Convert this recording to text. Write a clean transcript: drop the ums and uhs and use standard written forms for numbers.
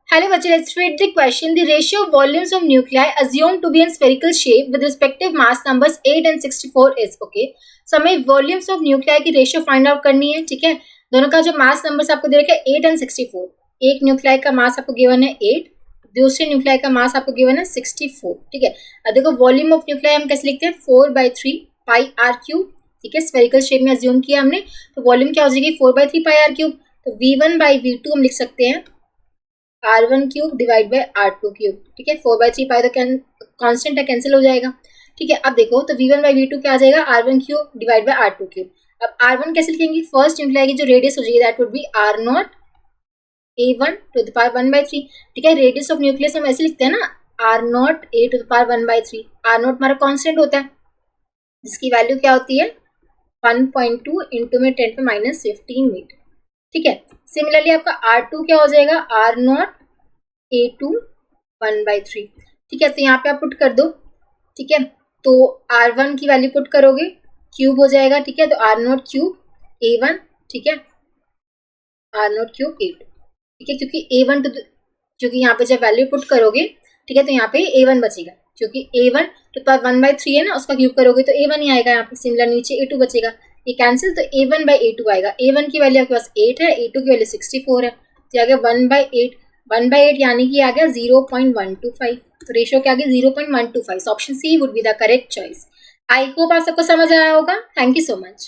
Hello बच्चे, let's read the question. The ratio of volumes of nuclei assumed to be in spherical shape with respective mass numbers 8 and 64 is okay. So हमें volumes of nuclei की ratio find out करनी है, ठीक है. दोनों का जो mass numbers आपको दे रखा है 8 and 64. एक न्यूक्लियाई का मास आपको गिवन है 8, दूसरे न्यूक्लियाई का मास आपको गिवन है 64, ठीक है. अब देखो वॉल्यूम ऑफ न्यूक्लियाई हम कैसे लिखते हैं, 4/3 पाई आर क्यूब, ठीक है. स्फेरिकल शेप में अज्यूम किया हमने, तो वॉल्यूम क्या हो जाएगी 4/3 पाई आर क्यूब. तो V1/V2 हम लिख सकते हैं R1 cube divide by R2 cube, ठीक है. 4/3 पाई तो कांस्टेंट है, कैंसिल हो जाएगा, ठीक है. अब देखो तो V1/V2 क्या आ जाएगा, R1 cube divide by R2 cube. अब R1 कैसे लिखेंगे, फर्स्ट न्यूक्लियाई की जो रेडियस हो जाएगी that would be R0 A1 to the power 1/3, ठीक है. रेडियस ऑफ न्यूक्लियस हम ऐसे लिखते हैं ना, R0 A to the power 1/3. R0 हमारा कांस्टेंट होता है जिसकी वैल्यू क्या होती है 1.2 इंटू में 10⁻15 मीटर, ठीक है. सिमिलरली आपका R2 क्या हो जाएगा, R0 A2 1/3, ठीक है. तो यहाँ पे आप पुट कर दो, ठीक है. तो R1 की वैल्यू पुट करोगे, क्यूब हो जाएगा, ठीक है. तो R0 क्यूब A1, ठीक है, R0 क्यूब A2, ठीक है. क्योंकि A1 टू क्योंकि यहाँ पे जब वैल्यू पुट करोगे, ठीक है, तो यहाँ पे A1 बचेगा, क्योंकि A1 टू पावर 1/3 है ना, उसका क्यूब करोगे तो A1 ही आएगा यहाँ पे. सिमिलर नीचे A2 बचेगा, ये कैंसिल, तो A1/A2 आएगा. A1 की वैल्यू आपके पास 8 है, A2 की वैल्यू 64 है, तो आ गया 1/8. 1/8 यानी कि आ गया 0.125. तो रेशियो क्या आ गया 0.125. Option C would be the correct choice. I hope आप सबको समझ आया होगा. Thank you so much.